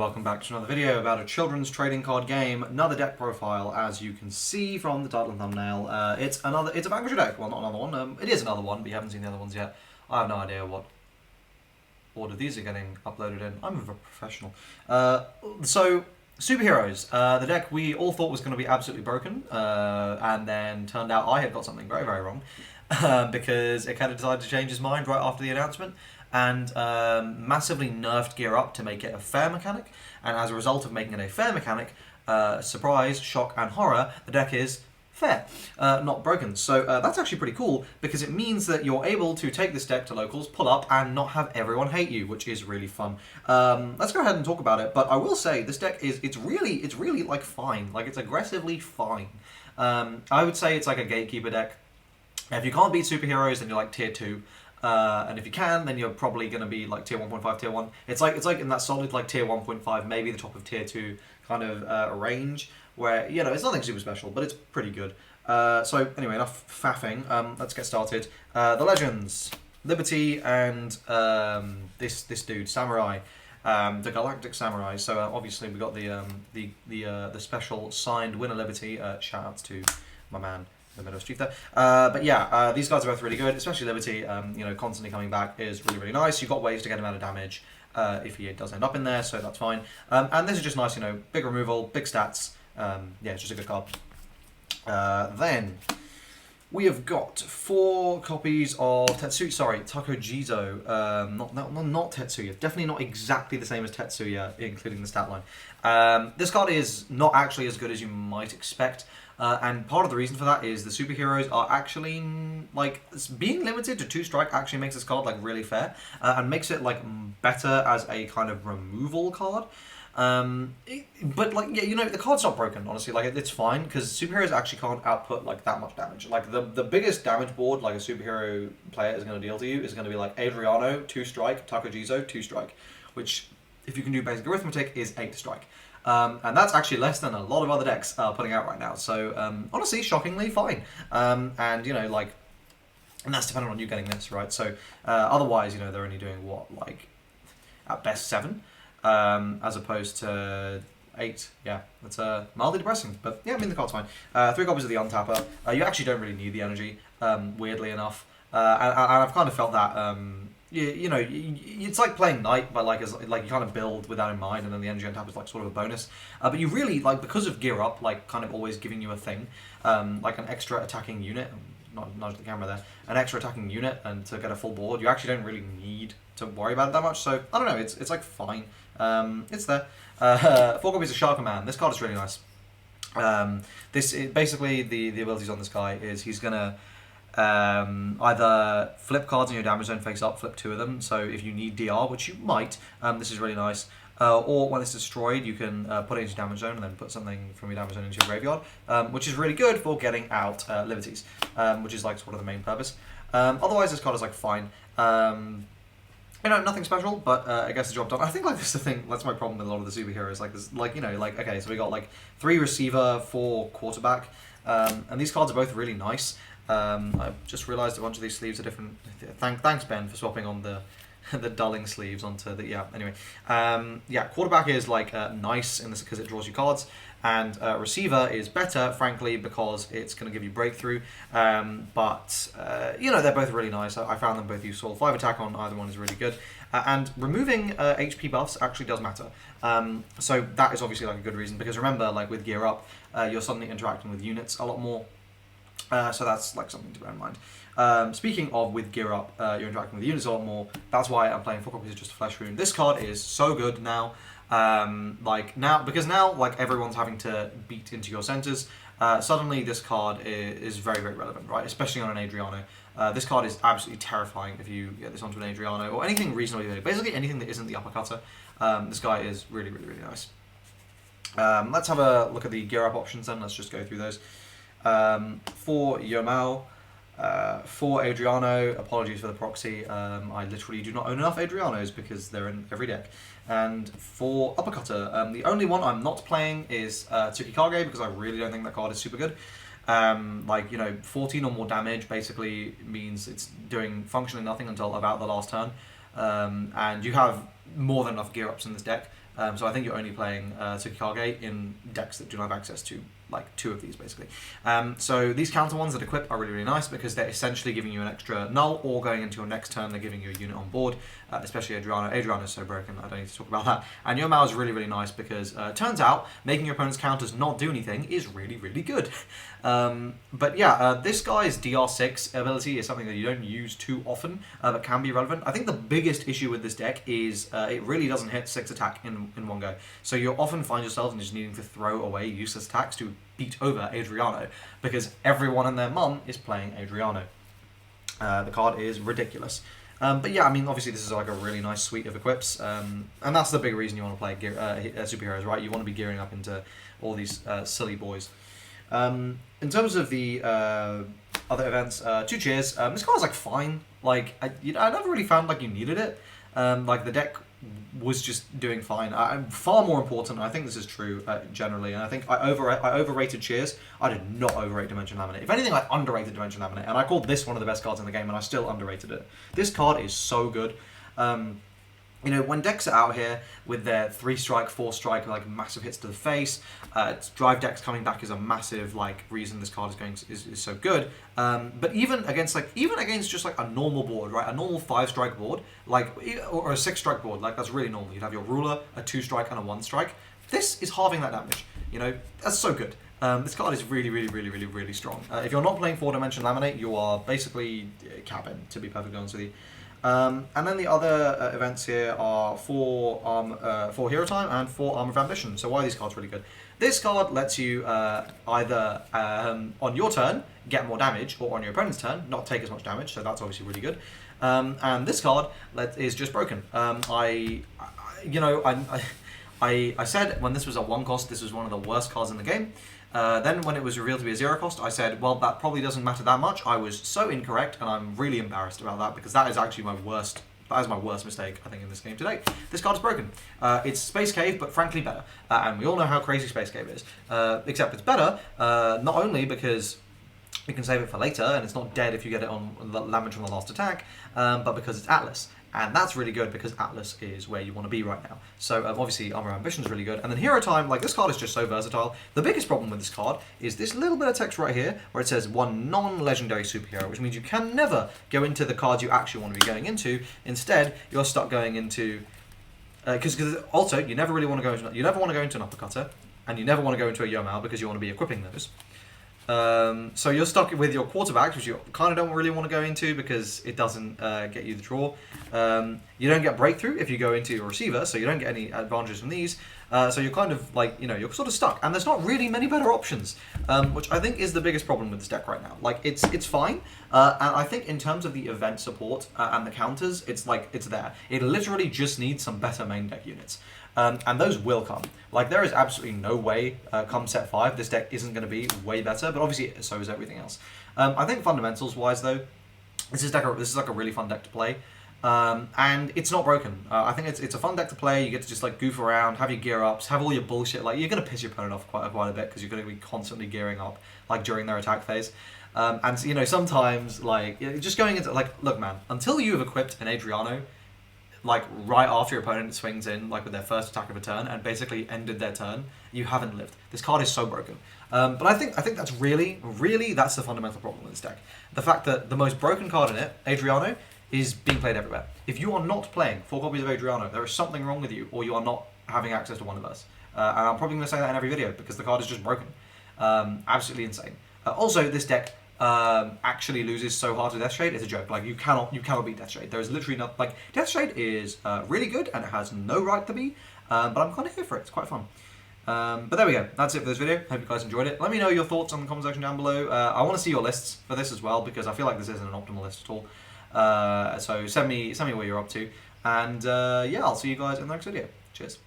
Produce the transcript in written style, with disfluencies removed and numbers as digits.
welcome back to another video about a children's trading card game, another deck profile. As you can see from the title and thumbnail, it's a Vanquish deck. Well, not another one. It is another one, but you haven't seen the other ones yet. I have no idea what order these are getting uploaded in. I'm a professional. So superheroes, the deck we all thought was going to be absolutely broken, and then turned out I had got something very, very wrong, because it kind of decided to change his mind right after the announcement, and massively nerfed Gear Up to make it a fair mechanic. And as a result of making it a fair mechanic, surprise, shock, and horror, the deck is fair, not broken. So that's actually pretty cool, because it means that you're able to take this deck to locals, pull up, and not have everyone hate you, which is really fun. Let's go ahead and talk about it. But I will say this deck is it's really like fine. Like, it's aggressively fine. I would say it's like a gatekeeper deck. If you can't beat superheroes, then you're like tier 2. And if you can, then you're probably going to be like tier 1.5, tier 1. It's like in that solid like tier 1.5, maybe the top of tier 2 kind of range, where, you know, it's nothing super special, but it's pretty good. So anyway, enough faffing. Let's get started. The legends, Liberty, and this dude, Samurai, the Galactic Samurai. So obviously we got the special signed winner Liberty. Shout outs to my man, the middle street there. But yeah, these guys are both really good, especially Liberty. You know, constantly coming back is really nice. You've got ways to get him out of damage if he does end up in there, so that's fine. And this is just nice, you know, big removal, big stats. Yeah, it's just a good card. Then we have got 4 copies of Takojizo. Not Tetsuya. Definitely not exactly the same as Tetsuya, including the stat line. This card is not actually as good as you might expect. And part of the reason for that is the superheroes are actually, like, being limited to 2 strike actually makes this card, like, really fair, and makes it, like, better as a kind of removal card. But, like, yeah, you know, the card's not broken, honestly. Like, it's fine, because superheroes actually can't output, like, that much damage. Like, the biggest damage board, like, a superhero player is going to deal to you is going to be, like, Adriano, 2 strike, Takojizo, 2 strike, which, if you can do basic arithmetic, is 8 strike. And that's actually less than a lot of other decks are putting out right now. So, honestly, shockingly fine. And, you know, like, and that's dependent on you getting this, right? So, otherwise, you know, they're only doing, what, like, at best 7, as opposed to 8. Yeah, that's mildly depressing. But, yeah, I mean, the card's fine. 3 copies of the Untapper. You actually don't really need the energy, weirdly enough. And I've kind of felt that... You know, it's like playing Knight, but like you kind of build with that in mind, and then the energy on tap is like sort of a bonus. But you really, like, because of Gear Up, like, kind of always giving you a thing, like an extra attacking unit. Not nudge the camera there. An extra attacking unit, and to get a full board, you actually don't really need to worry about it that much. So I don't know, it's like fine. It's there. 4 copies of Sharker Man. This card is really nice. Basically the abilities on this guy is he's gonna. Either flip cards in your damage zone face up, flip 2 of them, so if you need DR, which you might, this is really nice, or when it's destroyed, you can put it into damage zone and then put something from your damage zone into your graveyard, which is really good for getting out Liberties, which is like sort of the main purpose. Otherwise, this card is like fine. You know, nothing special, but it gets the job done. I think, like, this is the thing, that's my problem with a lot of the superheroes, like, this, like, you know, like, okay, so we got like 3 receiver, 4 quarterback, and these cards are both really nice. I just realised a bunch of these sleeves are different. Thanks, Ben, for swapping on the dulling sleeves onto the... Yeah, anyway. Yeah, quarterback is, like, nice in this because it draws you cards. And receiver is better, frankly, because it's going to give you breakthrough. But, you know, they're both really nice. I found them both useful. 5 attack on either one is really good. And removing HP buffs actually does matter. So that is obviously, like, a good reason. Because remember, like, with Gear Up, you're suddenly interacting with units a lot more. So that's like something to bear in mind. Speaking of with Gear Up, you're interacting with units a lot more. That's why I'm playing 4 copies of Just a Flesh Wound. This card is so good now. Because now like everyone's having to beat into your centers. Suddenly this card is very, very relevant, right? Especially on an Adriano. This card is absolutely terrifying if you get this onto an Adriano or anything reasonably big. Basically anything that isn't the uppercutter. This guy is really nice. Let's have a look at the Gear Up options then. Let's just go through those. For Yomao, for Adriano, apologies for the proxy, I literally do not own enough Adrianos because they're in every deck. And for Uppercutter, the only one I'm not playing is Tsukikage because I really don't think that card is super good. Like, you know, 14 or more damage basically means it's doing functionally nothing until about the last turn. And you have more than enough gear ups in this deck So I think you're only playing Tsukikage in decks that do not have access to like 2 of these basically. So these counter ones that equip are really, really nice because they're essentially giving you an extra null, or going into your next turn they're giving you a unit on board, especially Adriano. Adriano is so broken, I don't need to talk about that. And Yomao is really, really nice because turns out making your opponent's counters not do anything is really, really good. But yeah, this guy's DR6 ability is something that you don't use too often, but can be relevant. I think the biggest issue with this deck is it really doesn't hit 6 attack in one go. So you'll often find yourself just needing to throw away useless attacks to beat over Adriano, because everyone and their mum is playing Adriano. The card is ridiculous. But yeah, I mean, obviously this is like a really nice suite of equips, and that's the big reason you want to play superheroes, right? You want to be gearing up into all these silly boys. In terms of the other events, 2 cheers. This card is like fine. Like I never really found like you needed it. Like the deck was just doing fine. Far more important, and I think this is true generally, and I think I overrated Cheers. I did not overrate Dimension Laminate. If anything, I underrated Dimension Laminate, and I called this one of the best cards in the game, and I still underrated it. This card is so good. You know, when decks are out here with their 3-strike, 4-strike, like massive hits to the face, drive decks coming back is a massive like reason this card is so good. But even against just like a normal board, right, a normal 5-strike board, like or a 6-strike board, like that's really normal. You'd have your ruler, a 2-strike, and a 1-strike. This is halving that damage. You know, that's so good. This card is really, really, really, really, really strong. If you're not playing 4-dimension Laminate, you are basically capping, to be perfectly honest with you. And then the other events here are 4 Hero Time and 4 Armor of Ambition. So why are these cards really good? This card lets you either on your turn get more damage, or on your opponent's turn not take as much damage. So that's obviously really good. And this card is just broken. I said when this was a 1 cost, this was one of the worst cards in the game. Then when it was revealed to be a 0 cost, I said, well, that probably doesn't matter that much. I was so incorrect, and I'm really embarrassed about that, because that is actually my worst mistake, I think, in this game today. This card is broken. It's Space Cave, but frankly better. And we all know how crazy Space Cave is. Except it's better, not only because you can save it for later, and it's not dead if you get it on damage from the last attack, but because it's Atlas. And that's really good because Atlas is where you want to be right now. So obviously Armor Ambition is really good. And then Hero Time, like this card is just so versatile. The biggest problem with this card is this little bit of text right here where it says 1 non-legendary superhero, which means you can never go into the cards you actually want to be going into. Instead, you're stuck going into... Because also, you never really want to go into... You never want to go into an Uppercutter, and you never want to go into a Yomao because you want to be equipping those. So you're stuck with your quarterbacks, which you kind of don't really want to go into because it doesn't get you the draw. You don't get breakthrough if you go into your receiver, so you don't get any advantages from these. So you're kind of like, you're sort of stuck, and there's not really many better options, which I think is the biggest problem with this deck right now. Like it's fine, and I think in terms of the event support and the counters, it's there. It literally just needs some better main deck units. And those will come. Like, there is absolutely no way, come set 5, this deck isn't going to be way better, but obviously so is everything else. I think fundamentals-wise, though, this is like a really fun deck to play, and it's not broken. I think it's a fun deck to play. You get to just like goof around, have your gear ups, have all your bullshit. Like, you're going to piss your opponent off quite a bit because you're going to be constantly gearing up, like, during their attack phase. And sometimes, like, just going into, like, look, man, until you have equipped an Adriano, like right after your opponent swings in, like with their first attack of a turn, and basically ended their turn, you haven't lived. This card is so broken. But I think that's really that's the fundamental problem with this deck. The fact that the most broken card in it, Adriano, is being played everywhere. If you are not playing 4 copies of Adriano, there is something wrong with you, or you are not having access to one of us. And I'm probably going to say that in every video because the card is just broken. Absolutely insane. Also, this deck actually loses so hard to Death Shade, it's a joke. Like, you cannot beat Death Shade. There is literally not, like, Death Shade is really good and it has no right to be, but I'm kind of here for it. It's quite fun. But there we go. That's it for this video. Hope you guys enjoyed it. Let me know your thoughts in the comment section down below. I want to see your lists for this as well, because I feel like this isn't an optimal list at all. So send me what you're up to, and yeah, I'll see you guys in the next video. Cheers.